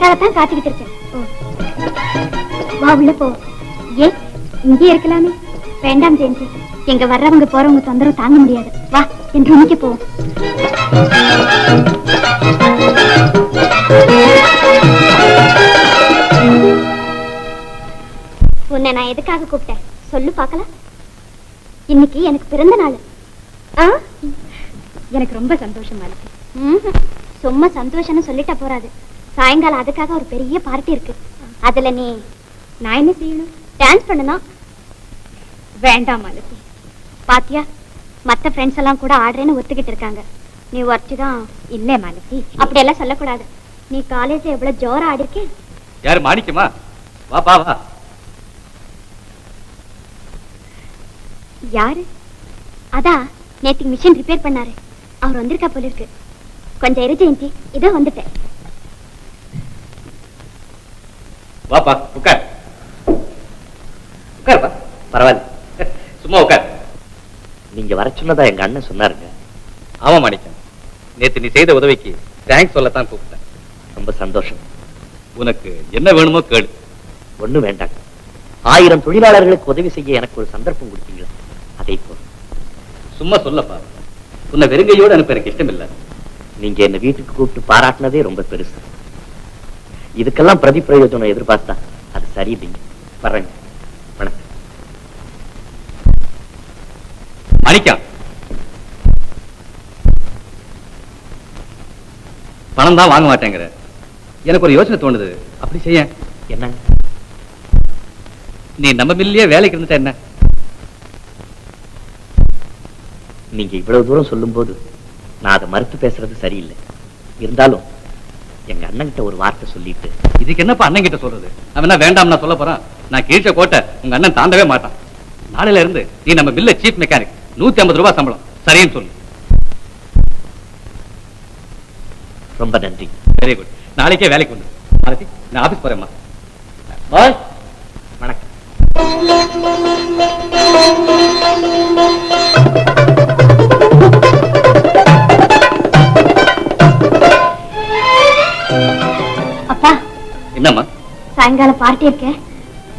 உனக்காகத்தான் காத்துக்கிட்டு இருக்கேன். வா உள்ள போ. ஏன் இங்கே இருக்கலாமே? வேண்டாம் ஜெயந்தி, எங்க வர்றவங்க போறவங்க தொந்தரவு தாங்க முடியாது. வா என் ரூமுக்கு போ. உன்னை நான் எதுக்காக கூப்பிட்டேன் சொல்லு பார்க்கலாம். இன்னைக்கு எனக்கு பிறந்த நாள். எனக்கு ரொம்ப சந்தோஷமா இருக்கு. சும்மா சந்தோஷம்னு சொல்லிட்டா போறாது. சாயங்காலம் அதுக்காக ஒரு பெரிய பார்ட்டி இருக்கு. அதுல நான் என்ன செய்யணும்? டான்ஸ் பண்ணணும். வேண்டாம் மாலதி. பாத்தியா, மத்த ஃப்ரெண்ட்ஸ் எல்லாம் கூட ஆடுறேன்னு ஒத்துக்கிட்டு இருக்காங்க. நீ ஒருத்திதான். இல்ல மாலதி, அப்படி எல்லாம் சொல்லக்கூடாது. நீ காலேஜ் எவ்வளவு ஜோரா ஆடிருக்க. யாரு மாணிக்கமா? வா பா வா. யாரு? அதான் நேத்துக்கு மிஷின் ரிப்பேர் பண்ணாரு. அவர் வந்திருக்கா போல இருக்கு. கொஞ்சம் இரு ஜெயந்தி, இதோ வந்துட்டேன். வாப்பா உட்கார். உட்கார்ப்பா. பரவாயில்ல, சும்மா உட்கார். நீங்க வர சொன்னதா எங்க அண்ணன் சொன்னாருங்க. ஆமா மாணிக்கம், நேத்து நீ செய்த உதவிக்கு தேங்க்ஸ் சொல்லத்தான் கூப்பிட்டேன். ரொம்ப சந்தோஷம். உனக்கு என்ன வேணுமோ கேளு. ஒண்ணும் வேண்டாங்க. 1000 தொழிலாளர்களுக்கு உதவி செய்ய எனக்கு ஒரு சந்தர்ப்பம் கொடுத்தீங்களா, அதை போதும். சும்மா சொல்லப்பா. உன்னை வெறுங்கையோடு அனுப்ப எனக்கு இஷ்டம் இல்ல. நீங்க என்ன வீட்டுக்கு கூப்பிட்டு பாராட்டினதே ரொம்ப பெருசு. இதுக்கெல்லாம் பிரதி பிரயோஜனம் எதிர்பார்த்தா அது சரியில்லைங்க. வர்றேங்க. வணக்கம். மாணிக்கம், பணம் தான் வாங்க மாட்டேங்கிற. எனக்கு ஒரு யோசனை தோணுது. அப்படி செய்ய. என்னங்க? நீ நம்ம மில்லையே வேலைக்கு இருந்துட்ட என்ன? நீங்க இவ்வளவு தூரம் சொல்லும் போது நான் அதை மறுத்து பேசுறது சரியில்லை. இருந்தாலும் எங்க அண்ணன் கிட்ட ஒரு வார்த்தை சொல்லிட்டு. இதுக்கு என்னப்பா அண்ணன் கிட்ட சொல்றது? அவன் வேண்டாம் நான் சொல்ல போறான். நான் கீழ்ச்ச கோட்டை உங்க அண்ணன் தாண்டவே மாட்டான். நாளையில இருந்து நீ நம்ம மில்ல சீப் மெக்கானிக். 150 ரூபாய் சம்பளம். சரின்னு சொல்லு. ரொம்ப நன்றி. Very good. நாளைக்கே வேலைக்கு வந்து நாளைக்கு நான் ஆபீஸ் போறேம்மா. பாய். வணக்கம். அப்பா. என்னம்மா? சாயங்காலம் பார்ட்டி இருக்கேன்.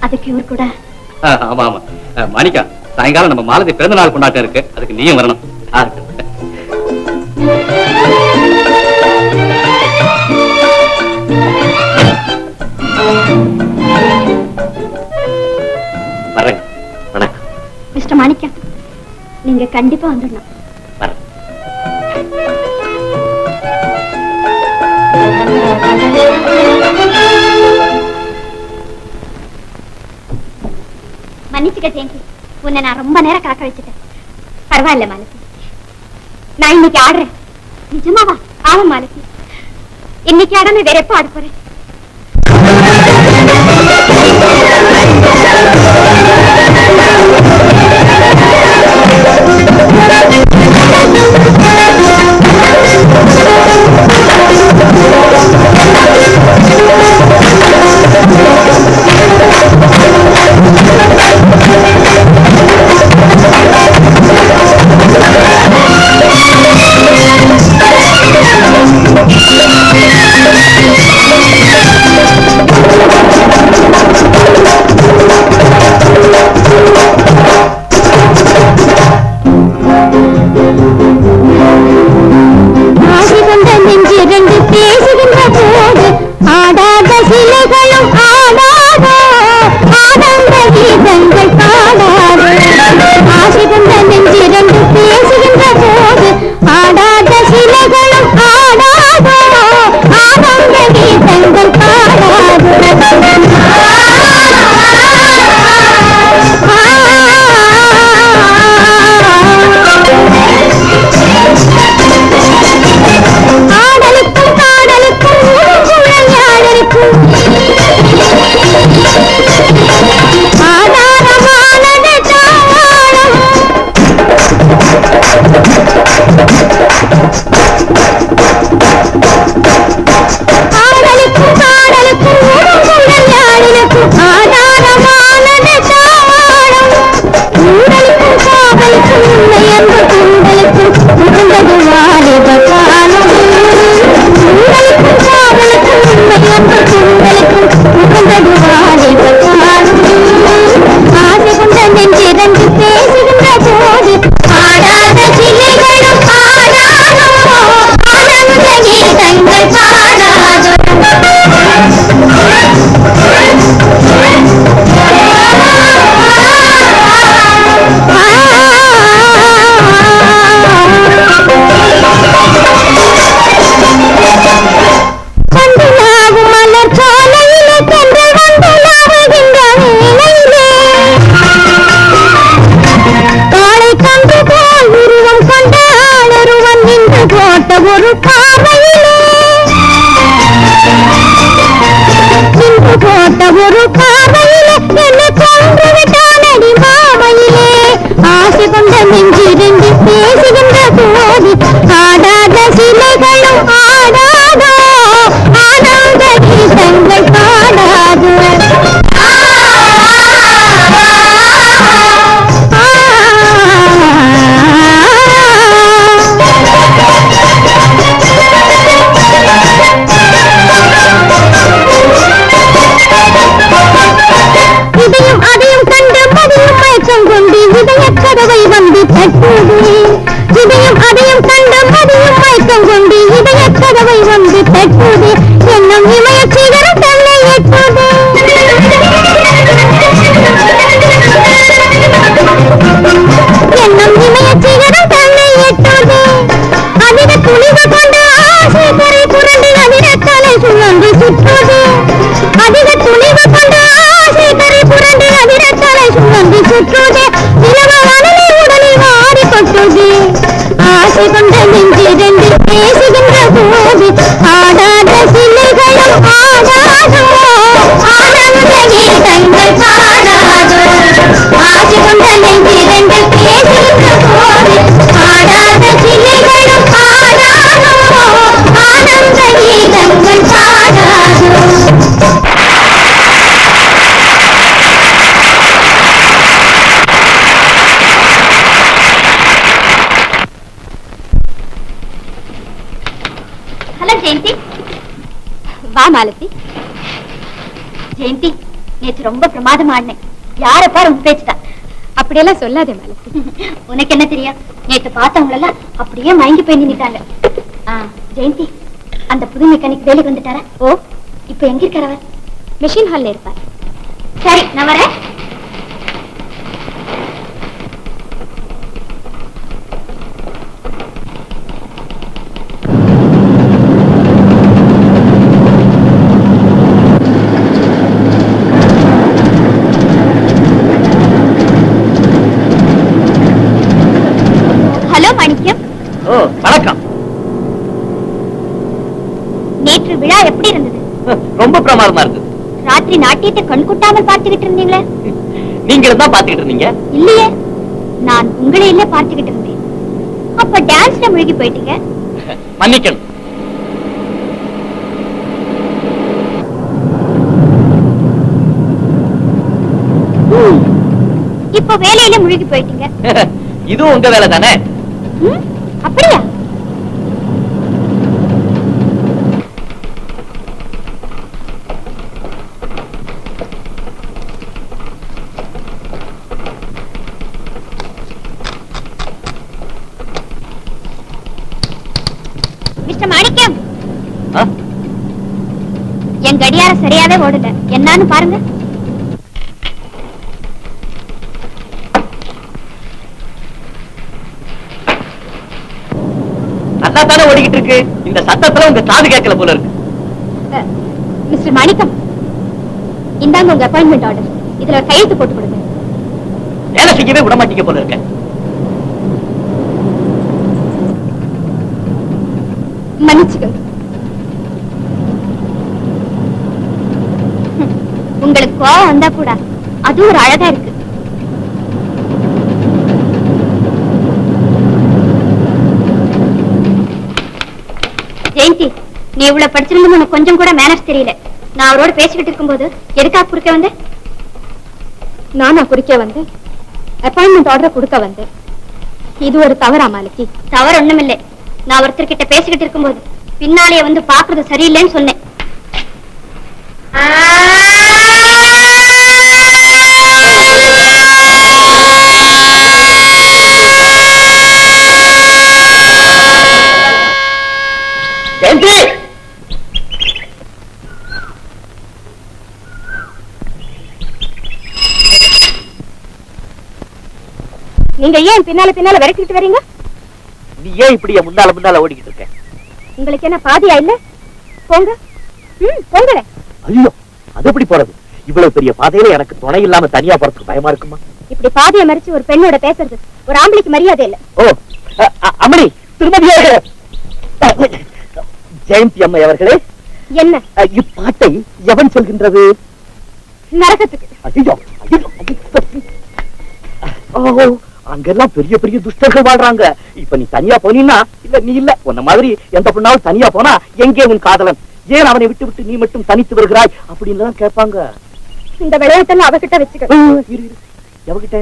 அதுக்கு இவர் கூட. ஆமா ஆமா மாணிக்கா, சாயங்காலம் நம்ம மாலதி பிறந்த நாள் கொண்டாட்டம் இருக்கு. அதுக்கு நீயும் வரணும். வரேங்க. வணக்கம். மிஸ்டர் மாணிக்கம், நீங்க கண்டிப்பா வந்துடணும். வரேன். மன்னிச்சுக்க ஜெயந்தி, உன்னை நான் ரொம்ப நேரம் காக்க வச்சுட்டேன். பரவாயில்ல மாலதி, நான் இன்னைக்கு ஆடுறேன். நிஜமாவா? ஆமா மாலதி, இன்னைக்கு ஆடாம வேற எப்போ ஆட போறேன்? மாலதி, ஜெயந்தி நேற்று ரொம்ப பிரமாதமா ஆடினேன். யார பாரு உன் பேச்சுதான். அப்படியெல்லாம் சொல்லாதே மாலதி. உனக்கு என்ன தெரியும்? நேற்று பார்த்தவங்க எல்லாம் அப்படியே மயங்கி போய் நின்னுட்டாங்க. ஜெயந்தி, அந்த புது மெக்கானிக் வேலைக்கு வந்துட்டாரா? ஓ, இப்ப எங்க இருக்கார் அவர்? மிஷின் ஹால்ல இருப்பார். சரி, நான் வரேன். வணக்கம். நேற்று விழா எப்படி இருந்தது? ரொம்ப பிரமாதமா இருந்தது. ராத்திரி நாட்டியத்தை கண்கொட்டாமல் பார்த்துக்கிட்டு இருந்தீங்களே? நீங்க தான் பார்த்துக்கிட்டு இருந்தீங்க? இல்லையே, நான் உங்களை இல்ல பார்த்துக்கிட்டு இருந்தேன். அப்ப டான்ஸ்ல முழுகி போயிட்டீங்க. மன்னிக்கணும். இப்ப வேலையில முழுகி போயிட்டீங்க. இதுவும் உங்க வேலை தானே? அப்படியா? மிஸ்டர் மாணிக்கம், என் கடியாரம் சரியாவே ஓடுல. என்னன்னு பாருங்க. தானே ஓடிக்கிட்டு இருக்கு. இந்த சத்தத்துல உங்க காது கேட்கல போல இருக்கு. மிஸ்டர் மாணிக்கம், இந்தாங்க உங்க அப்பாயின்மெண்ட் ஆர்டர். இதுல கையெழுத்து போட்டு கொடுங்க. வேலை செய்யவே விட மாட்டீங்க போல இருக்க. மன்னிச்சுக்கோங்க. உங்களுக்கு கோவம் வந்தா கூட அது ஒரு அழகா இருக்கு. ஜெயந்தி, நீ இவ்வளவு படிச்சிருந்தது உனக்கு கொஞ்சம் கூட மேனர்ஸ் தெரியல. நான் அவரோட பேசிக்கிட்டு இருக்கும்போது எதுக்காக குறுக்க வந்தேன்? நானா குறுக்க வந்தேன்? அப்பாயின்மெண்ட் ஆர்டர் கொடுக்க வந்தேன். இது ஒரு தவறா மாலதி? தவறு ஒண்ணுமில்லை. நான் ஒருத்தர் கிட்ட பேசிக்கிட்டு இருக்கும்போது பின்னாலேயே வந்து பாக்குறது சரியில்லைன்னு சொன்னேன். நீங்க ஏன் பின்னால பின்னால விரட்டிட்டு வரீங்க? நீ ஏன் இப்படி முன்னால முன்னால ஓடிக்கிட்டு இருக்க? உங்களுக்கு என்ன பாதியா இல்ல? போங்க. போங்களே. ஐயோ, அது எப்படி போறது? இவ்வளவு பெரிய பாதையில எனக்கு துணை இல்லாம தனியா போறதுக்கு பயமா இருக்குமா? இப்படி பாதையை மறிச்சு ஒரு பெண்ணோட பேசுறது ஒரு ஆம்பளைக்கு மரியாதை இல்ல. ஓ அம்மணி, திருமதியே ஜெயந்தி அம்மை அவர்களே, என்ன இப்பாட்டை எவன் சொல்கின்றது? நரகத்துக்கு. ஐயோ, ஓ, அங்கெல்லாம் பெரிய பெரிய துஷ்டர்கள் வாழ்றாங்க. இப்ப நீ தனியா போனீன்னா, இல்ல நீ இல்ல உன்ன மாதிரி எந்த பொண்ணாலும் தனியா போனா எங்கே உன் காதலன்? ஏன் அவனை விட்டு விட்டு நீ மட்டும் தனித்து வருகிறாய் அப்படின்னு தான் கேட்பாங்க. இந்த விளையாட்டெல்லாம் அவகிட்ட வச்சுக்க. எவகிட்ட?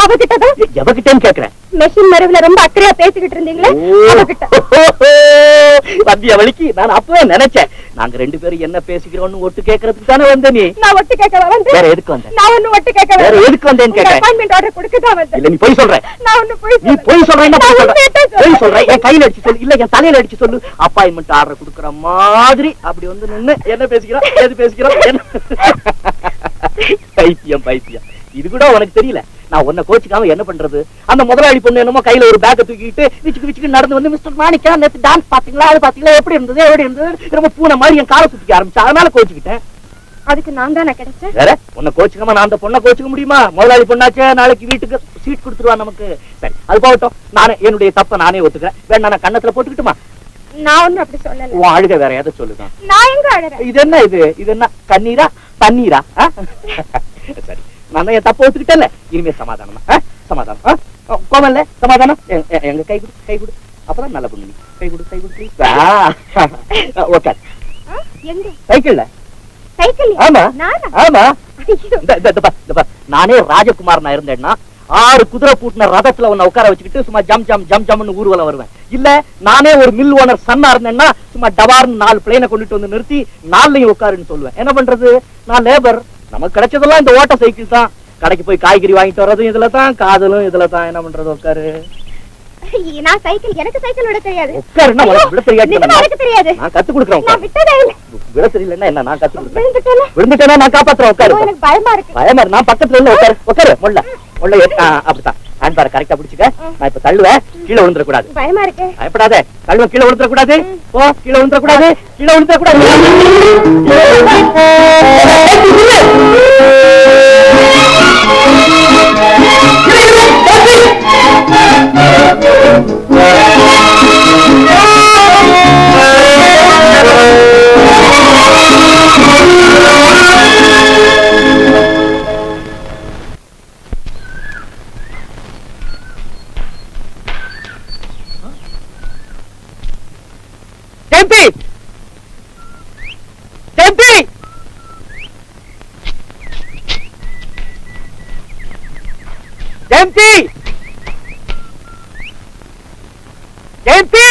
அவகிட்டதான். எவகிட்டன்னு கேக்குறேன். மெஷின் மரவுல ரொம்ப அக்கறையா பேசிக்கிட்டு இருந்தீங்களே, அவகிட்ட. வந்திய வழிக்கு நான் அப்பவே நினைச்சேன், நாங்க ரெண்டு பேரும் என்ன பேசிக்கிறோம்னு ஒட்டு கேட்கறதுக்கு தானே வந்த. நீ நான் ஒட்டு கேட்க வந்து வேற எதுக்கு வந்த? நான் ஒண்ணு ஒட்டு கேட்க வேற எதுக்கு வந்தேன்னு கேட்கிறேன். அப்பாயின்மெண்ட் ஆர்டர் கொடுக்க தான் வந்தேன். இல்ல நீ போய் சொல்ற. நான் ஒண்ணு போய் நீ போய் சொல்றேன்னா போய் சொல்ற. என் கையில அடிச்சு சொல்லு, இல்ல என் தலையில அடிச்சு சொல்லு. அப்பாயின்மெண்ட் ஆர்டர் கொடுக்கற மாதிரி அப்படி வந்து நின்னு என்ன பேசிக்கிறோம், ஏது பேசிக்கிறோம், என்ன பைத்தியம் பைத்தியம். இது கூட உனக்கு தெரியல. நான் உன்னை கோச்சிக்காம என்ன பண்றது? அந்த முதலாளி பொண்ணு என்னமோ கையில ஒரு பேக்கை தூக்கிட்டு விச்சுக்கு விச்சுக்கு நடந்து வந்து, மிஸ்டர் மாணிக்கா நேத்து டான்ஸ் பாத்தீங்களா, அது பாத்தீங்களா, எப்படி இருந்தது எப்படி இருந்தது, ரொம்ப பூனை மாதிரி என் காலை சுத்திக்க ஆரம்பிச்சு. அதனால கோச்சுக்கிட்டேன். அதுக்கு நான் தானே கிடைச்சேன். வேற உன்னை கோச்சுக்காம நான் அந்த பொண்ணை கோச்சுக்க முடியுமா? முதலாளி பொண்ணாச்சே, நாளைக்கு வீட்டுக்கு சீட் கொடுத்துருவா நமக்கு. சரி, அது போகட்டும். நானே என்னுடைய தப்ப நானே ஒத்துக்கிறேன். வேணா நான் கண்ணத்துல போட்டுக்கிட்டுமா? நான் ஒண்ணும் அப்படி சொல்லல. உன் அழுக வேற எதை சொல்லுதான்? நான் எங்க அழுறேன்? இது என்ன இது என்ன கண்ணீரா தண்ணீரா? சரி, நான் என் தப்ப ஒத்துக்கிட்டேன்ல, இனிமே சமாதானமா? சமாதானம் கோமல்ல சமாதானம். எங்க கை கொடு கை கொடு, அப்பதான் நல்ல பொண்ணு. கை கொடு கை கொடு. ஓகே, எங்க சைக்கிள்ல? சைக்கிள்? ஆமா ஆமா. நானே ராஜகுமாரனா இருந்தேன்னா 6 குதிரை பூட்டின ரதத்துல உன்னை உட்கார வச்சுக்கிட்டு சும்மா ஜம் ஜம் ஜம் ஜம்னு ஊர்வலம் வருவேன். இல்ல நானே ஒரு மில் ஓனர் சன்னா இருந்தேன்னா சும்மா டபார்னு 4 பிளேனை கொண்டுட்டு வந்து நிறுத்தி 4லையும் உட்காருன்னு சொல்லுவேன். என்ன பண்றது, நான் லேபர். நமக்கு கிடைச்சதெல்லாம் இந்த ஓட்ட சைக்கிள் தான். கடைக்கு போய் காய்கறி வாங்கிட்டு வர்றதும் இதுல தான், காதலும் இதுல தான். என்ன பண்றது, உட்காரு. நான் சைக்கிள், எனக்கு சைக்கிள் விட தெரியாது. உட்காருன்னா விட தெரியாது. எனக்கு தெரியாது. நான் கத்து கொடுக்குறேன். நான் விட்டதே இல்ல. விட தெரியலன்னா என்ன, நான் கத்து கொடுக்குறேன். விழுந்துட்டேன்னா நான் காப்பாத்துறேன். உட்காரு. எனக்கு பயமா இருக்கு. பயமா இருக்கு. நான் பக்கத்துல இருந்து உட்காரு உட்காரு. முள்ள அப்படித்தான். ஹேண்ட் பார் கரெக்டா பிடிச்சுக்க. நான் இப்ப தள்ளுவேன், கீழே விழுந்துட கூடாது. பயமா இருக்கு. பயப்படாத, தள்ளுவ கீழே விழுந்துட கூடாது. போ, கீழே விழுந்துட கூடாது, கீழே விழுந்துட கூடாது. ஜெயந்தி, ஜெயந்தி,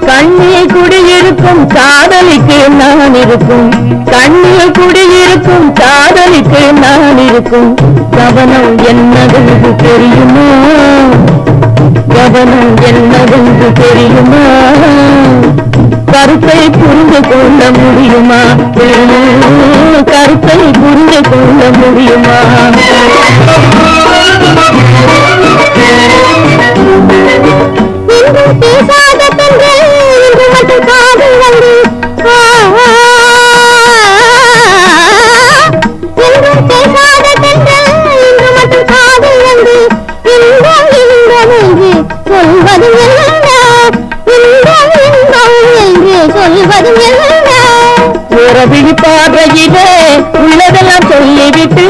கண்ணில் குடியிருக்கும் காதலிக்கு நான் இருக்கும், கண்ணில் குடியிருக்கும் காதலிக்கு நான் இருக்கும். கவனம் என்னவென்று தெரியுமா, கவனம் என்னவென்று தெரியுமா, கருத்தை புரிந்து கொள்ள முடியுமா, கருத்தை புரிந்து கொள்ள முடியுமா? பேசாத பெண்கள் இன்று மட்டும் காதல் வந்து என்றும் பேசாத பெண்கள் இன்று மட்டும் காதல் வந்து இன்பம் இன்பம் என்று சொல்வது என்ன, இன்பம் இன்பம் என்று சொல்வது என்ன? ஒரு விழிப்பாதையிலே உள்ளதெல்லாம் சொல்லிவிட்டு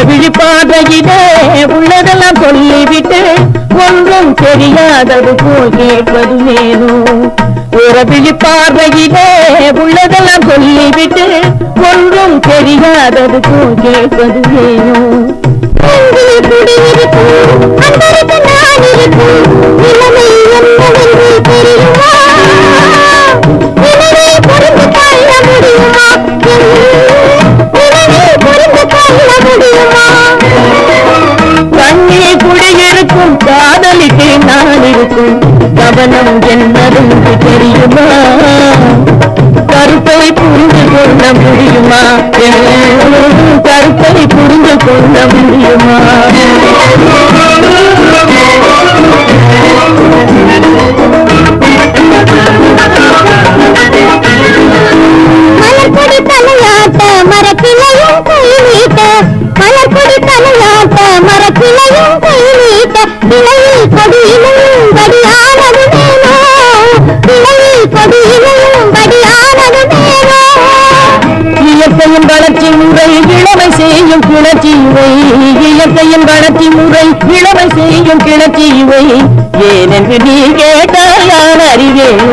விழி பார்வையிலே உள்ளதெல்லாம் சொல்லிவிட்டு ஒன்றும் தெரியாதது போல் கேட்பது மேலும். ஒரு விழி பார்வையிலே உள்ளதெல்லாம் சொல்லிவிட்டு ஒன்றும் தெரியாதது போல் கேட்பது மேலும். கண்ணில் குடியிருக்கும் காதலிக்கு நான் இருக்கும் கவனம் என்னதென்று தெரியுமா? கருத்தை புரிந்து கொள்ள முடியுமா? கருத்தை புரிந்து கொள்ள முடியுமா? மலர்கொடி தலையாட்ட மரக்கிளையும் கை நீட்ட, மலர்கொடி தலையாட்ட மரக்கிளையும் கை நீட்ட, கிளையில் கொடியிலும் படியானது மேலோ, கிளையில் கொடியிலும் படியானது மேலோ. இயற்கையின் வளர்ச்சி முறை இளமை செய்யும் கிளர்ச்சி இவை, இயற்கையின் வளர்ச்சி முறை இளமை செய்யும் கிளர்ச்சி இவை. ஏனென்று நீ கேட்டாயான் அறிவேனோ,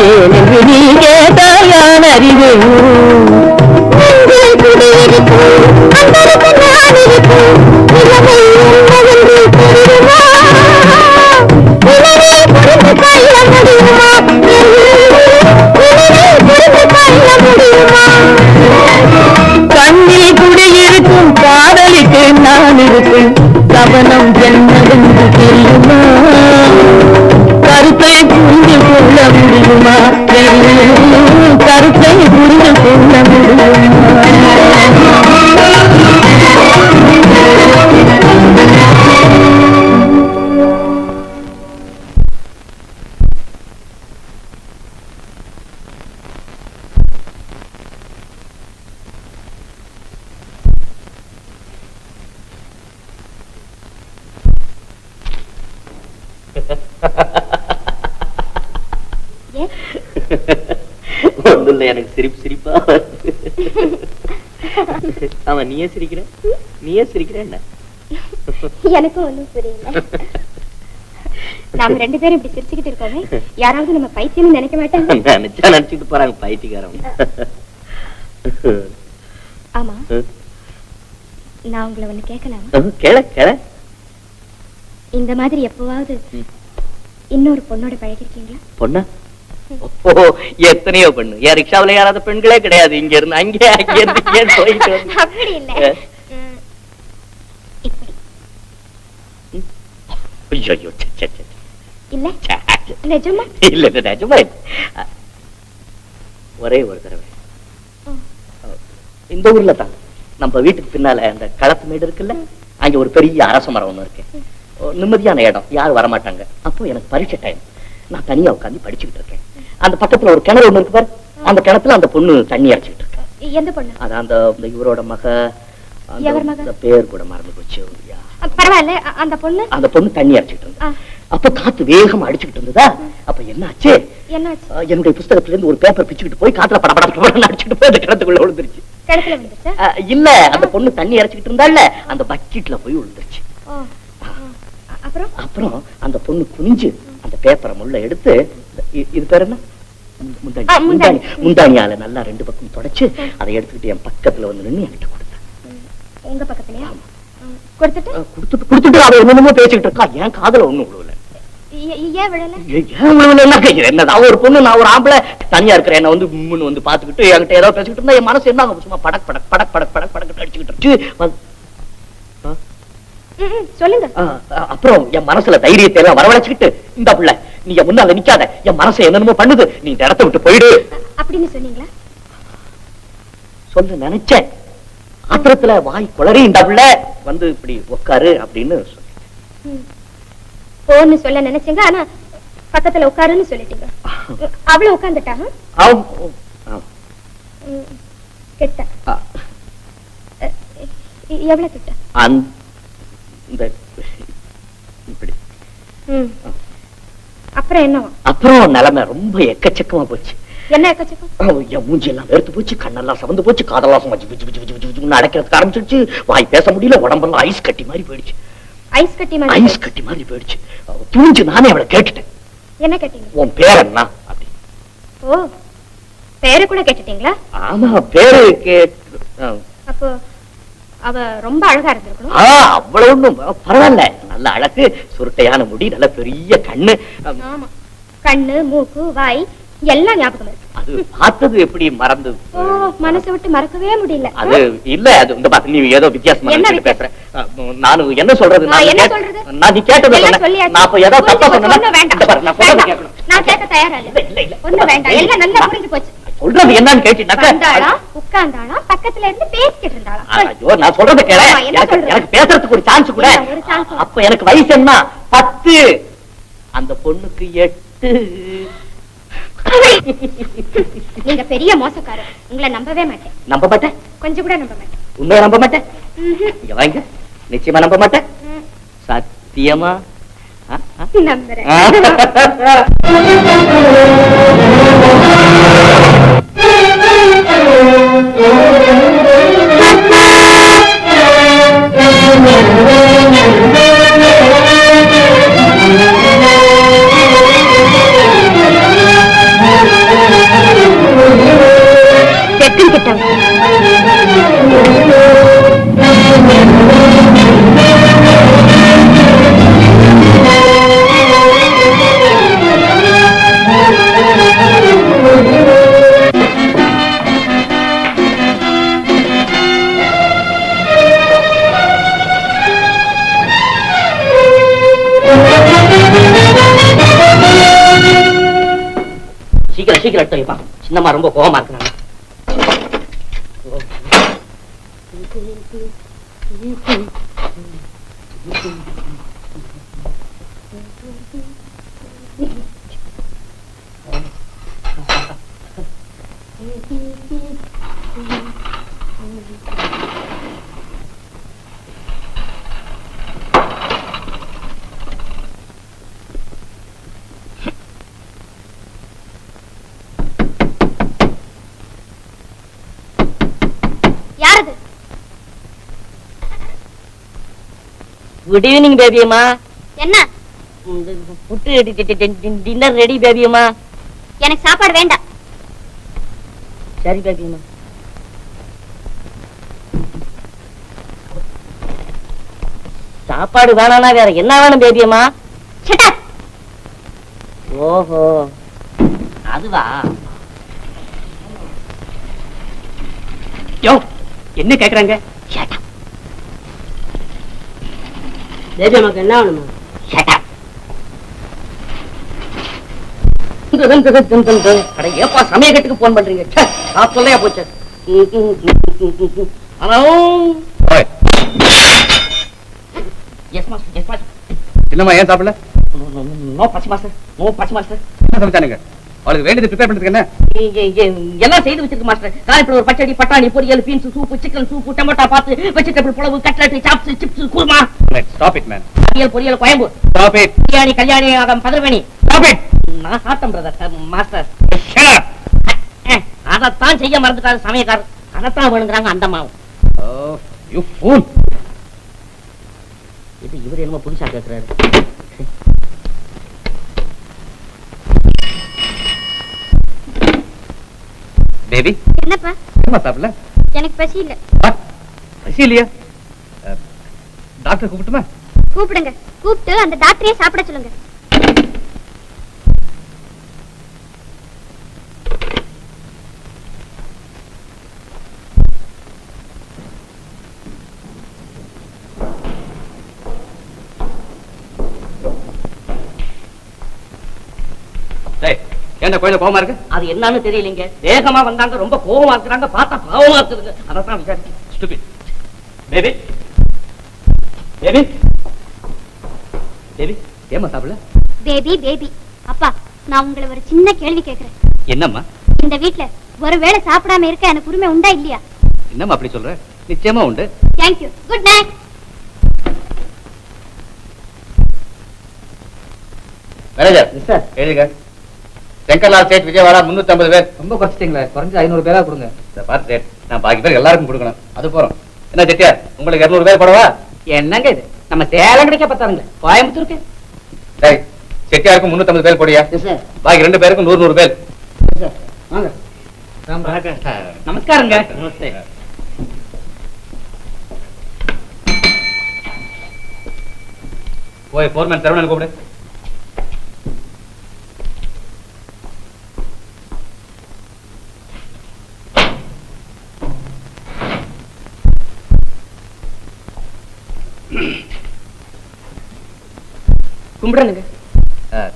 ஏனென்று நீ கேட்டாயான் அறிவேனோ. நெஞ்சில் குடியிருக்கும் அன்பருக்கு நான் இருக்கும் இளமை என்னவென்று தெரியுமா? இளமை புரிந்து கொள்ள முடியுமா? இளமை புரிந்து கொள்ள முடியுமா? கண்ணில் குடியிருக்கும் காதலிக்கு நான் இருக்கும் கவனம் என்னவென்று தெரியுமா? கருத்தை புரிந்து கொள்ள முடியுமா? கருத்தை புரிந்து கொள்ள முடியுமா? ஒன்றும் இல்லை, எனக்கு சிரிப்பு சிரிப்பா. ஆமா, நீயே சிரிக்கிற, நீயே சிரிக்கிற என்ன? எனக்கும் ஒண்ணும் புரியல. நாம ரெண்டு பேரும் இப்படி சிரிச்சுக்கிட்டு இருக்கோமே, யாராவது நம்ம பைத்தியம் நினைக்க மாட்டாங்க? நினைச்சா நினைச்சுட்டு போறாங்க பைத்தியக்காரன். ஆமா, நான் உங்களை ஒண்ணு கேட்கலாமா? கேள கேள. இந்த மாதிரி எப்பவாவது இன்னொரு பொண்ணோட பழகிருக்கீங்களா? பொண்ணா? எத்தனையோ பெண்ணு. ஏன் ரிக்ஷாவில யாராவது பெண்களே கிடையாது. இங்க இருந்து அங்கே அங்கே இருந்து போயிட்டு வந்து. அப்படி இல்ல, இப்படி ஐயோ இல்ல, நிஜமா இல்ல நிஜமா. ஒரே ஒரு தடவை இந்த ஊர்ல தான் நம்ம வீட்டுக்கு பின்னால அந்த களத்து மேடு இருக்குல்ல, அங்க ஒரு பெரிய அரச மரம் ஒண்ணு இருக்கு. நிம்மதியான இடம், யாரும் வரமாட்டாங்க. அப்போ எனக்கு பரீட்சை டைம். நான் தனியா உட்காந்து படிச்சுக்கிட்டு இருக்கேன். அந்த பக்கத்துல ஒரு கிணறு ஒண்ணு இருக்கு பாரு, அந்த கிணத்துல அந்த பொண்ணு தண்ணி அரைச்சிட்டு இருக்கு. எந்த பொண்ணு? அதான் அந்த இவரோட மக. எவர் மக? பேர் கூட மறந்து போச்சு. பரவாயில்ல, அந்த பொண்ணு அந்த பொண்ணு தண்ணி அரைச்சிட்டு இருந்தா. அப்ப காத்து வேகமா அடிச்சுக்கிட்டு இருந்ததா. அப்ப என்ன ஆச்சு? என்னுடைய புஸ்தகத்துல இருந்து ஒரு பேப்பர் பிச்சுக்கிட்டு போய் காத்துல படபட அடிச்சுட்டு போய் அந்த கிணத்துக்குள்ள விழுந்துருச்சு. கிணத்துல விழுந்துருச்சா? இல்ல, அந்த பொண்ணு தண்ணி அரைச்சுக்கிட்டு இருந்தால அந்த பக்கெட்ல போய் விழுந்துருச்சு. அப்புறம் அந்த பொண்ணு குனிஞ்சு அந்த பேப்பரை முள்ள எடுத்து, இது பேர் என்ன, முந்தானியால நல்லா ரெண்டு பக்கம் தொடச்சு அதை எடுத்துக்கிட்டு என் பக்கத்துல வந்து நின்று என்கிட்ட கொடுத்தேன். உங்க பக்கத்துலயா? கொடுத்துட்டு அவ என்னமோ பேசிக்கிட்டு இருக்கா. என் காதுல ஒண்ணும் விழுவல. ஏன் விழல? ஏன் விழுவல? என்னதான் ஒரு பொண்ணு, நான் ஒரு ஆம்பளை தனியா இருக்கிறேன், என்ன வந்து முன்னு வந்து பாத்துக்கிட்டு என்கிட்ட ஏதாவது பேசிக்கிட்டு இருந்தா என் மனசு என்ன சும்மா படக் படக் படக் படக் படக் படக் அடிச்சுக்கிட்டு இருந்துச்சு. சொல்லுங்க. அப்புறம் என் மனசுல தைரியத்தை எல்லாம் வரவழைச்சுக்கிட்டு, இந்த புள்ள நீ முன்னால நிக்காத, என் மனசை என்னென்னமோ பண்ணுது, நீ இந்த இடத்தை விட்டு போயிடு அப்படின்னு சொன்னீங்களா? சொல்ல நினைச்சேன். ஆத்திரத்துல வாய் குளறி இந்த புள்ள வந்து இப்படி உட்காரு அப்படின்னு போன்னு சொல்ல நினைச்சீங்க, ஆனா பக்கத்துல உட்காருன்னு சொல்லிட்டீங்க. அவளும் உட்கார்ந்துட்டா? கிட்ட எவ்வளவு கிட்ட? அப்புறம் நிலைமை ரொம்ப எக்கச்சக்கமா போச்சு. என்ன எக்கச்சக்கம்? என் மூஞ்சி எல்லாம் வேர்த்து போச்சு, கண்ணெல்லாம் சவந்து போச்சு, காதெல்லாம் சும்மா ஜிபு ஜிபு ஜிபு ஜிபு ஜிபுன்னு அடைக்கிறதுக்கு ஆரம்பிச்சிருச்சு. வாய் பேச முடியல, உடம்பெல்லாம் ஐஸ் கட்டி மாதிரி போயிடுச்சு. ஐஸ் கட்டி மாதிரி? ஐஸ் கட்டி மாதிரி போயிடுச்சு. துணிஞ்சு நானே அவளை கேட்டுட்டேன். என்ன கேட்டீங்க? உன் பேர் என்ன அப்படி. ஓ, பேரு கூட கேட்டுட்டீங்களா? ஆமா, பேரு கேட்டு. அப்போ அவ ரொம்ப அழகா இருந்திருக்கணும். அவ்வளவு ஒண்ணும் பரவாயில்ல, நல்ல அழகு, சுருட்டையான முடி, நல்ல பெரிய கண்ணு. ஆமா, கண்ணு மூக்கு வாய் எல்லாம் ஞாபகம் இருக்கு. அது பார்த்தது எப்படி மறந்து? ஓ, மனசை விட்டு மறக்கவே முடியல. அது இல்ல, அது இந்த பாத்து நீ ஏதோ வித்தியாசமா பேசுற. நானு என்ன சொல்றது? என்ன சொல்றது? நான் நீ கேட்டது நான் இப்ப ஏதோ தப்பா சொன்னேன். நான் கேட்க தயாரா இல்ல. இல்ல இல்ல, ஒண்ணு வேண்டாம், எல்லாம் நல்லா புரிஞ்சு போச்சு. சொல்றது என்னன்னு கேட்டீங்கன்னாக்கா, உட்கார்ந்தாளா பக்கத்துல இருந்து பேசிக்கிட்டு இருந்தாளா? ஐயோ, நான் சொல்றது கேளு. எனக்கு பேசுறதுக்கு ஒரு சான்ஸ் கூட. அப்ப எனக்கு வயசு என்ன? 10. அந்த பொண்ணுக்கு 8. நீங்க பெரிய மோசக்காரர். உங்களை நம்பவே மாட்டேன். நம்ப மாட்டேன்? கொஞ்சம் கூட நம்ப மாட்டேன். உண்மையை நம்ப மாட்டேன்? இங்க வாங்க, நிச்சயமா நம்ப மாட்டேன். சத்தியமா நம்புறேன். சீக்கிரம் சின்னம்மா ரொம்ப கோவமா இருக்கிறாங்க. குட் ஈவினிங் பேபி அம்மா. என்ன? புட்டு டின்னர் ரெடி பேபி அம்மா. எனக்கு சாப்பாடு வேண்டாம். சரி பேபி அம்மா. சாப்பாடு வேணானா வேற என்ன வேணும் பேபி அம்மா? ஓஹோ, அதுவா? யோ, என்ன கேக்குறாங்க? பேபி அம்மாக்கு என்ன வேணுமா? ஏப்பா சமயக்கட்டுக்கு போன் பண்றீங்க? சொல்லையா போச்சு. Hello, yes master, yes master. என்னம்மா ஏன் சாப்பிடல? நோ பசி மாஸ்டர், நோ பசி மாஸ்டர். என்ன சமைச்சானுங்க? அவளுக்கு வேண்டியது ப்ரிப்பேர் பண்றதுக்கு என்ன? எல்லாம் செய்து வச்சிருக்கு மாஸ்டர். காலையில ஒரு பச்சடி, பட்டாணி, பொரியல், beans soup, chicken soup, tomato bath, vegetable pulao, cutlet, chops, chips, kurma. Stop it man. பொரியல் குழம்பு. Stop it. பிரியாணி, கல்யாணி, பதிரவணி. Stop it. நான் சாப்பிட்டேன் பிரதர் மாஸ்டர். அதைத்தான் செய்ய மறந்துட்டாரு சமயக்காரர். அதைத்தான் வேணுங்கிறாங்க அந்த மாவும். Oh, you fool. இது இவர் என்னமோ புதுசா கேட்கிறாரு. பேபி, என்னப்பா? என்ன சாப்பிடல? எனக்கு பசி இல்ல. பசி இல்லையா? டாக்டர் கூப்பிட்டுமா? கூப்பிடுங்க. கூப்பிட்டு அந்த டாக்டரையே சாப்பிட சொல்லுங்க. என்ன கோயில கோவமா இருக்கு? அது என்னன்னு தெரியலீங்க. வேகமா வந்தாங்க, ரொம்ப கோவமா இருக்கிறாங்க, பார்த்தா பாவமா இருக்குதுங்க. அதான் விசாரிச்சு. ஸ்டூபிட். பேபி, பேபி, பேபி, ஏமா சாப்பிடல? Baby, baby. அப்பா, நான் உங்களை ஒரு சின்ன கேள்வி கேக்குறேன். என்னம்மா? இந்த வீட்ல ஒருவேளை சாப்பிடாம இருக்க எனக்கு உரிமை உண்டா இல்லையா? என்னம்மா அப்படி சொல்ற? நிச்சயமா உண்டு. Thank you. Good night. Manager, sir எழுதுங்க. செங்கர்லால் சேட் விஜயவாடா 350 பேர். ரொம்ப குறைச்சிட்டீங்களே, குறைஞ்சு 500 பேரா கொடுங்க. இதை பார்த்து சேட், நான் பாக்கி பேர் எல்லாருக்கும் கொடுக்கணும். அது போறோம். என்ன செட்டியார், உங்களுக்கு 200 பேர் போடவா? என்னங்க இது, நம்ம சேலம் கிடைக்க பத்தாருங்க, கோயம்புத்தூருக்கு. சரி, செட்டியாருக்கும் 350 பேர் போடியா? பாக்கி 2 பேருக்கும் 100 பேர். வாங்க. நமஸ்காரங்க. நமஸ்தே. போய் போர்மேன் சரவணன் கூப்பிடு. கும்பிடணுங்க.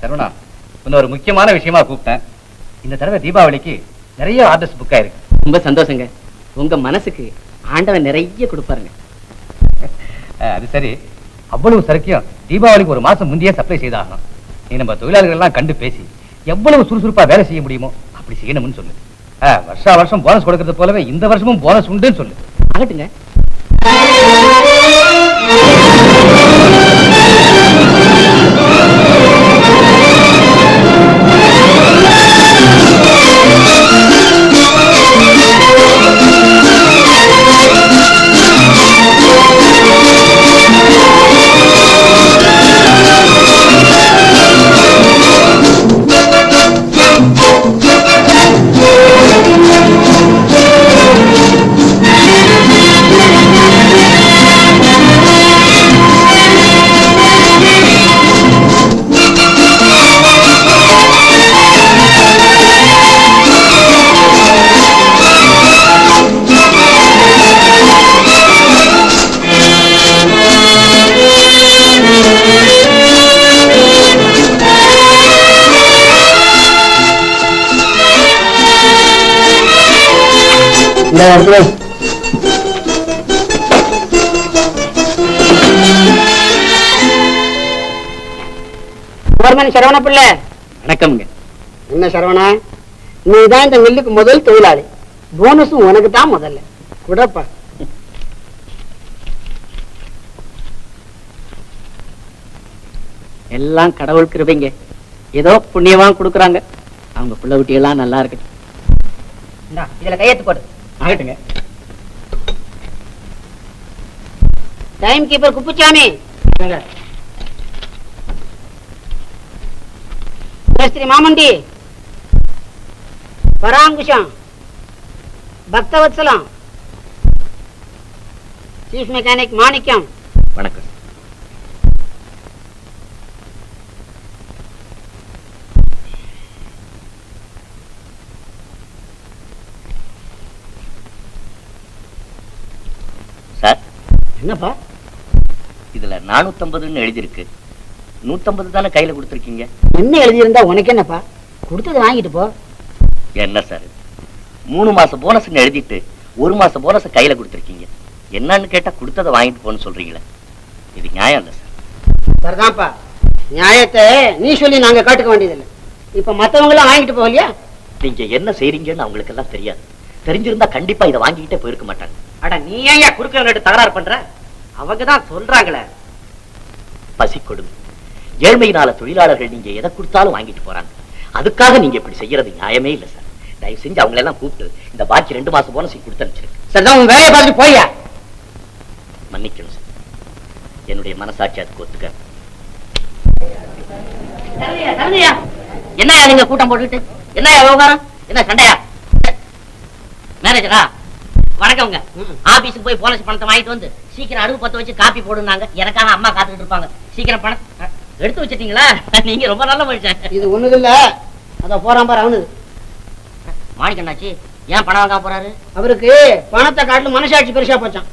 சரவணா, இன்னொரு முக்கியமான விஷயமா கூப்பிட்டேன். இந்த தடவை தீபாவளிக்கு நிறைய ஆர்டர்ஸ் புக் ஆயிருக்கு. ரொம்ப சந்தோஷங்க. உங்க மனசுக்கு ஆண்டவன் நிறைய கொடுப்பாருங்க. அது சரி, அவ்வளவு சரக்கையும் தீபாவளிக்கு ஒரு மாசம் முந்தையே சப்ளை செய்தாகணும். நீ நம்ம தொழிலாளர்கள் எல்லாம் கண்டு பேசி எவ்வளவு சுறுசுறுப்பா வேலை செய்ய முடியுமோ அப்படி செய்யணும்னு சொல்லு. வருஷா வருஷம் போனஸ் கொடுக்கறது போலவே இந்த வருஷமும் போனஸ் உண்டுன்னு சொல்லு. ஆகட்டுங்க. சரவண பிள்ளை, வணக்கம்ங்க. என்ன சரவணா, நீதான் இந்த மில்லுக்கு முதல் தொழிலாளி. போனஸும் உனக்கு தான் முதல்ல. குடப்பா. எல்லாம் கடவுள் கிருபைங்க. ஏதோ புண்ணியமா கொடுக்குறாங்க. அவங்க பிள்ளை குட்டி எல்லாம் நல்லா இருக்கு. இதுல கையெழுத்து போடு. ஆகட்டுங்க. டைம் கீப்பர் குப்புச்சாமி, மேஸ்திரி மாமண்டி, பராங்குஷம், பக்தவத்சலம், சீஃப் மெக்கானிக் மாணிக்கம். வணக்கம். சார், என்னப்பா இதுல 450 எழுதிருக்கு. 150 தானே கையில கொடுத்துருக்கீங்க. என்ன எழுதியிருந்தா உனக்கு என்னப்பா, கொடுத்தது வாங்கிட்டு போ. என்ன சார், 3 மாசம் போனஸ் எழுதிட்டு 1 மாசம் போனஸ் கையில கொடுத்துருக்கீங்க. என்னன்னு கேட்டா கொடுத்ததை வாங்கிட்டு போன்னு சொல்றீங்களே, இது நியாயம் இல்ல சார். சரிதான்ப்பா, நியாயத்தை நீ சொல்லி நாங்க காட்டுக்க வேண்டியதில்லை. இப்ப மத்தவங்க எல்லாம் வாங்கிட்டு போகலையா? நீங்க என்ன செய்றீங்கன்னு அவங்களுக்கு எல்லாம் தெரியாது. தெரிஞ்சிருந்தா கண்டிப்பா இதை வாங்கிக்கிட்டே போயிருக்க மாட்டாங்க. அட, நீ ஏன் குறுக்க தகராறு பண்ற? அவங்கதான் சொல்றாங்களே. பசி கொடுமை, ஏழ்மையினால தொழிலாளர்கள் நீங்க எதை கொடுத்தாலும் வாங்கிட்டு போறாங்க. அதுக்காக நீங்க இப்படி செய்யறது நியாயமே இல்ல சார். தயவு செஞ்சு அவங்களை எல்லாம் கூப்பிட்டு இந்த பாக்கி 2 மாசம் போனஸ் கொடுத்து அனுப்பிச்சிருக்கு. சரிதான், உன் வேலையை பார்த்துட்டு போய்யா. மன்னிக்கணும் சார், என்னுடைய மனசாட்சி அதுக்கு ஒத்துக்க. என்னையா நீங்க கூட்டம் போட்டுட்டு, என்னையா விவகாரம், என்ன சண்டையா? மேனேஜரா வணக்கம்ங்க. ஆபீஸுக்கு போய் போனஸ் பணத்தை வாங்கிட்டு வந்து சீக்கிரம் அடுப்பு பத்த வச்சு காப்பி போடுனாங்க. எனக்காக அம்மா காத்துக்கிட்டு இருப்பாங்க. சீக்கிரம் பணம் எடுத்து வச்சிட்டீங்களா? நீங்க ரொம்ப நல்ல மனுஷன். இது ஒண்ணுது இல்ல, அத போறான் பாரு அவனு. மாணிக்கண்ணாச்சி ஏன் பணம் வாங்க போறாரு? அவருக்கு பணத்தை காட்டிலும் மனசாட்சி பெருசா போச்சான்.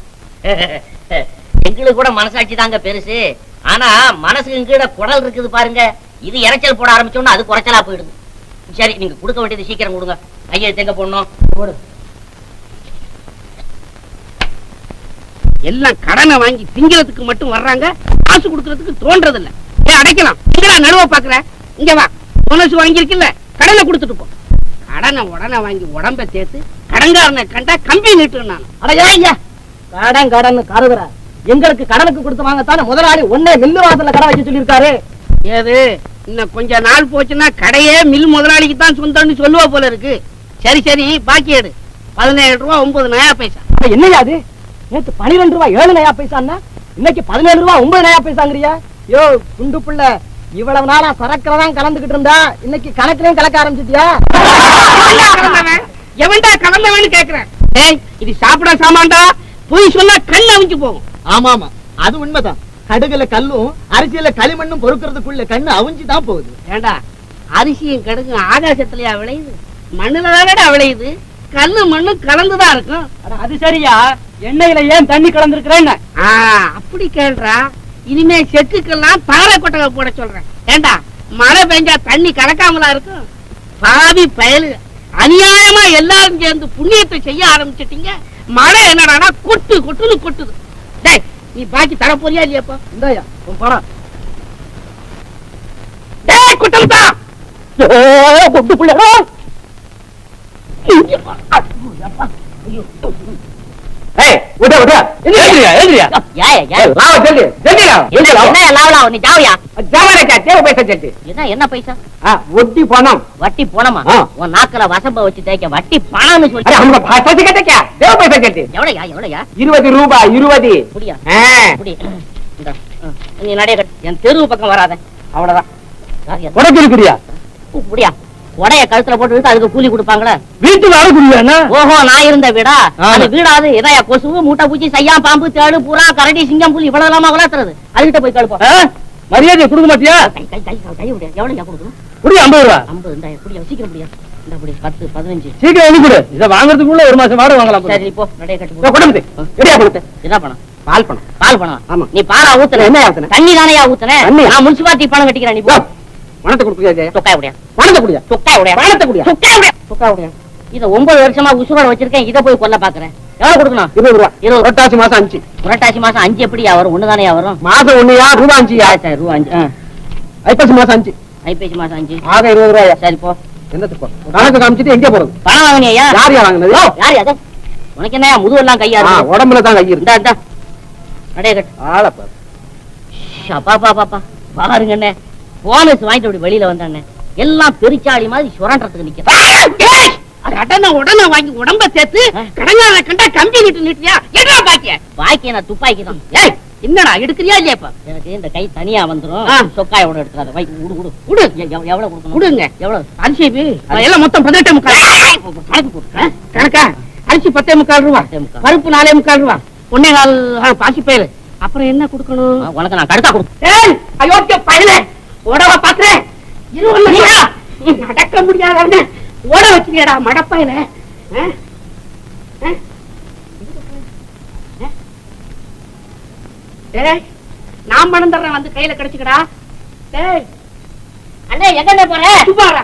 எங்களுக்கு கூட மனசாட்சி தாங்க பெருசு. ஆனா மனசுக்கு கீழே குடல் இருக்குது பாருங்க, இது இறைச்சல் போட ஆரம்பிச்சோம்னா அது குறைச்சலா போயிடுது. சரி, நீங்க கொடுக்க வேண்டியது சீக்கிரம் கொடுங்க. கையெழுத்து எங்க போடணும்? போடு. எல்லாம் கடனை வாங்கி திங்கிறதுக்கு மட்டும் வர்றாங்க, காசு கொடுக்கறதுக்கு தோன்றது இல்ல. அடைக்கலாம், நடுவ பாக்குற. இங்க வா, போனஸ் வாங்கிருக்குல்ல, கடனை கொடுத்துட்டு போ. கடனை உடனே வாங்கி உடம்ப சேர்த்து கடன்காரனை கண்டா கம்பி நீட்டு. நான் அடையா கடன் கடன் கருதுற, எங்களுக்கு கடனுக்கு கொடுத்து வாங்கத்தானே முதலாளி ஒன்னே மில்லு வாசல்ல கடை வைக்க சொல்லியிருக்காரு. ஏது இன்னும் கொஞ்ச நாள் போச்சுன்னா கடையே மில் முதலாளிக்கு தான் சொந்தம்னு சொல்லுவா போல இருக்கு. சரி சரி பாக்கி எடு. 17 ரூபா 9 நயா பைசா. என்னையா அது? நேத்து 12 ரூபா 7 நயா பைசான்னா இன்னைக்கு 17 ரூபா 9 நயா பைசாங்கறியா? யோ குண்டு புள்ள, இவ்வளவு நாளா சரக்குலதான் கலந்துகிட்டு இருந்தா இன்னைக்கு கணக்குலயும் கலக்க ஆரம்பிச்சிட்டியா? எவன்டா கலந்தவன்னு கேக்குறேன். ஏய் இது சாப்பிட சாமான்டா, போய் சொன்னா கண் அவிஞ்சு போகும். ஆமா ஆமா, அது உண்மைதான். கடுகுல கல்லும் அரிசியில களிமண்ணும் பொறுக்கிறதுக்குள்ள கண்ணு அவிஞ்சுதான் போகுது. ஏண்டா அரிசியும் கடுகும் ஆகாசத்துலயா விளையுது? மண்ணுல தானடா விளையுது. கல்லு மண்ணு கலந்துதான் இருக்கும். அது சரியா, எண்ணெயில ஏன் தண்ணி கலந்துருக்கிறேன்னு அப்படி கேள்றா. இனிமே செக்குக்கெல்லாம் தாழை கொட்டகை போட சொல்றேன். ஏண்டா மழை பெஞ்சா தண்ணி கலக்காமலா இருக்கும்? பாவி பயலு, அநியாயமா எல்லாரும் சேர்ந்து புண்ணியத்தை செய்ய ஆரம்பிச்சிட்டீங்க. மழை என்னடானா கொட்டு கொட்டுன்னு கொட்டுது. டேய் நீ பாக்கி தர போறியா இல்லையாப்பா? இந்தாயா உன் பணம். டேய் குட்டல்தா, கொட்டு புள்ளடா. ஏய் உட உட, ஏந்திரியா ஏந்திரியா. ஏய் ஏய் லாவ ஜல்தி ஜல்தியா. என்ன லாவலா நீ ஜாவியா? ஜாவரேக்கா தேவ பைசா ஜல்தி. என்ன பைசா? வட்டி பணம். வட்டி போனமா? உன் நாக்குல வசம்ப வச்சு தேய்க்க வட்டி பணம்னு சொல்லி. अरे हमको भाषा सिखाते क्या? देव पैसा जल्दी. எவ்வளவுயா? 20 ரூபாய் 20. புடியா? புடி. இந்த நீ நடைய கட். என் தெரு பக்கம் வராத. அவ்வளவுதான். உனக்கு இருக்குறியா? புடியா. உடைய கழுத்துல போட்டு அதுக்கு கூலி கொடுப்பாங்களே. வீட்டுல ஆளு குடியானா? ஓஹோ, நான் இருந்த வீடா? அந்த வீடாது எதையா கொசு மூட்டை பூச்சி சையா பாம்பு தேடு புறா கரடி சிங்கம் புலி இவ்வளவு இல்லாம வளர்த்துறது. அதுகிட்ட போய் கழுப்போம். மரியாதை கொடுக்க மாட்டியா? கை விட. எவ்வளவு கொடுக்கணும்? புடி 50 ரூபாய். 50 இந்த புடியா, சீக்கிரம் புடியா. இந்த புடி 10 15. சீக்கிரம் எழுதி கொடு. இத வாங்குறதுக்குள்ள ஒரு மாசம் வாடகை வாங்கலாம். சரி போ, நடைய கட்டி போ. கொடுத்து. ரெடியா கொடுத்து. என்ன பணம்? பால் பணம். பால் பணம். ஆமா. நீ பாரா ஊத்துன. என்ன ஊத்துன? தண்ணி தானையா ஊத்துன? தண்ணி. நான் முனிசிபாலிட்டி பணம் கட்டிக்கிறேன். நீ போ. பணத்தை கொடுப்பியா? தொக்காய் உடையா. பணத்தை குடியா. தொக்காய் உடையா. பணத்தை குடியா. தொக்காய் உடையா. இத 9 வருஷமா உசுரோட வச்சிருக்கேன். இத போய் கொல்ல பாக்குறேன். எவ்வளவு கொடுக்கணும்? 20 ரூபாய். 20. புரட்டாசி மாசம் 5. புரட்டாசி மாசம் 5 எப்படியா வரும்? ஒண்ணுதானையா வரும்? மாசம் 1 யா ரூபாய் 5 யா? சரி ரூபா 5. ஐப்பசி மாசம் 5. ஐப்பசி மாசம் 5. ஆக 20 ரூபாய். சரி போ. என்னத்துக்கு போ? கணக்கு காமிச்சிட்டு எங்க போறது? பணம் வாங்குனியா? யார் வாங்குனது? யார் அது? உனக்கு என்னயா முதுவெல்லாம் கையா இருக்கு? உடம்புல தான் கை இருக்கு. இந்தா நடைய கட்டு. ஆள பாரு. பாப்பா பாருங்க அண்ணே, போனஸ் வாங்கிட்டு அப்படி வெளியில வந்தானே எல்லாம் பெருச்சாளி மாதிரி சுரண்டறதுக்கு நிக்க. உடனே வாங்கி உடம்ப சேர்த்து கடங்கால கண்டா கம்பி நிட்டு நிட்டியா? என்ன பாக்கிய? பாக்கிய நான் துப்பாக்கி தான். ஏய் என்னடா எடுக்கறியா இல்லையாப்பா? எனக்கு இந்த கை தனியா வந்துரும். சொக்காயோட எடுத்துறாத. வை குடு. எவ்வளவு கொடுக்கணும்? கொடுங்க. எவ்வளவு? அரிசி எல்லாம் மொத்தம் 18.25. கணக்கு போடு. கணக்கா? அரிசி 10.25 ரூபா, பருப்பு 4.25 ரூபா, 1.25 பாசி பயிறு. அப்புறம் என்ன கொடுக்கணும்? உனக்கு நான் கடுக்கா கொடு. ஏய் அயோக்கிய பயலே, ஓடவ பாக்குறேன். நடக்க முடியாத ஓட வச்சிருக்கா மடப்பையில. நான் பணம் தர்றேன், வந்து கையில கிடைச்சுக்கடா. அண்ணே எங்க போற? சுபாரா.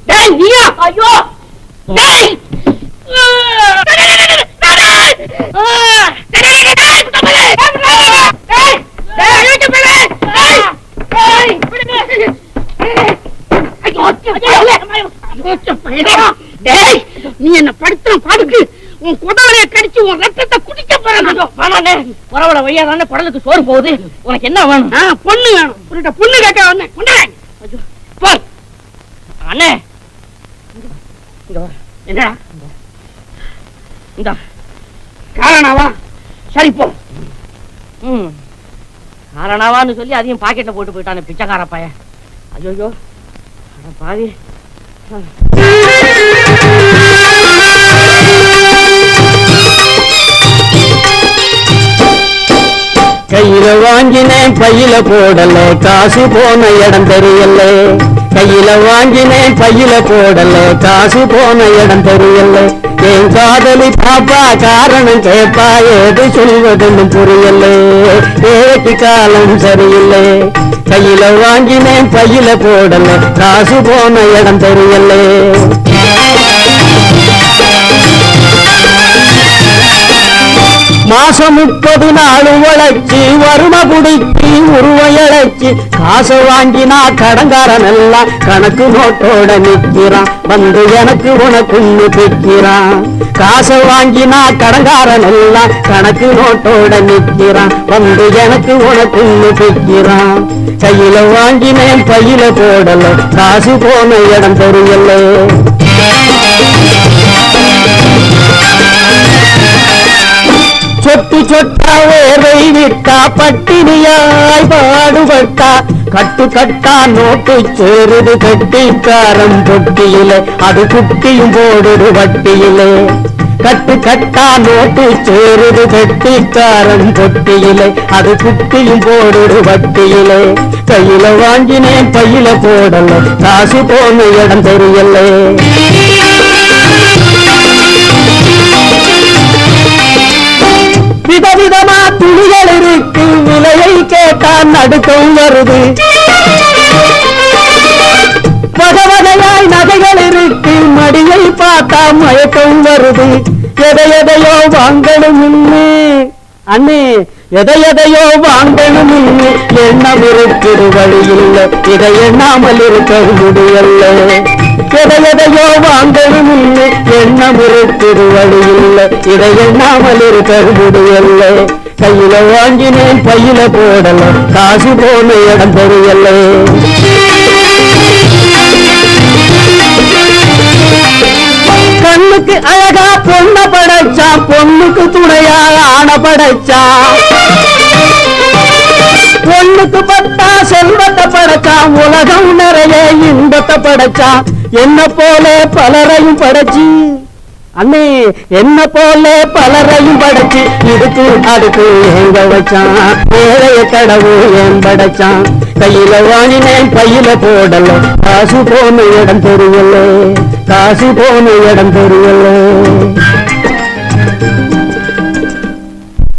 டேய் நீயா? ஐயோ டேய் நீ என்ன படுத்துற பாடுக்கு உன் குடலைய கடிச்சு உன் ரத்தத்தை குடிக்க போறேன். உறவுல வையா தானே குடலுக்கு சோறு போகுது. உனக்கு என்ன வேணும்? பொண்ணு வேணும். பொண்ணு கேட்க வந்தேன். அண்ணே என்னடா இந்த காரணாவா? சரி போ. காரணாவான்னு சொல்லி அதையும் பாக்கெட்ல போட்டு போயிட்டானே பிச்சைக்கார பையன். ஐயோ பாவி. கையில வாங்கினேன் பையில போடல, காசு போன இடம் தெரியல. கையில வாங்கினேன் பையில போடல, காசு போன இடம் தெரியல. என் காதலி பாப்பா காரணம் கேப்பா, ஏது சொல்வதுன்னு புரியல. ஏக்கு காலம் சரியில்லை. கையில வாங்கினேன் பையில போடல, காசு போன இடம் தெரியல. மாசம் 30 நாள் உழைச்சி வறும குடிச்சி உருவையழைச்சி காசை வாங்கினா கடங்காரன் எல்லாம் கணக்கு நோட்டோட நிற்கிறான் வந்து எனக்கு உனக்குன்னு பிக்கிறான் காசை வாங்கினா கடங்காரன் எல்லாம் கணக்கு நோட்டோட நிற்கிறான் வந்து எனக்கு உனக்குன்னு பிக்கிறான் கையில வாங்கினேன் பையில போடல காசு போன இடம் தெரியல சொட்டு சொட்டா வேர்வை விட்டா பட்டினியாய் பாடுபட்டா கட்டு கட்டா நோட்டு சேருது கட்டிக்காரம் பொட்டியிலே அது குட்டியும் போடுது வட்டியிலே கட்டு கட்டா நோட்டு சேருது கட்டிக்காரம் பொட்டியிலே அது குட்டியும் போடுது வட்டியிலே கையில வாங்கினேன் பையில போடல காசு போன இடம் தெரியல விதவிதமா துணிகள் இருக்கு விலையை கேட்டா நடுக்கம் வருது வகவகையாய் நகைகள் இருக்கு மடியை பார்த்தா மயக்கம் வருது எதையோ வாங்கணும் அண்ணே எதையோ வாங்கணும் எண்ணம் இருக்குது வழியில் இதை எண்ணாமல் இருக்க முடியல எதையோ வாங்கணும் எண்ணம் இருக்குது வழியில் இதை எண்ணாமல் இருக்க முடியல கையில வாங்கினேன் பையில போடல காசு போன இடம் தெரியல கண்ணுக்கு அழகா பொண்ண படைச்சா பொண்ணுக்கு துணையா ஆன படைச்சா பொண்ணுக்கு பட்டா செல்வத்தை படைச்சா உலகம் நிறைய இன்பத்தை படைச்சா என்ன போல பலரையும் படைச்சு அண்ணே என்ன போல பலரையும் படைச்சு இதுக்கு அடுக்கு எங்க வச்சான் ஏழைய கடவுள் ஏன் படைச்சான் கையில வாங்கினேன் பையில போடல காசு போன இடம் தெரியல காசு போன இடம் தெரியல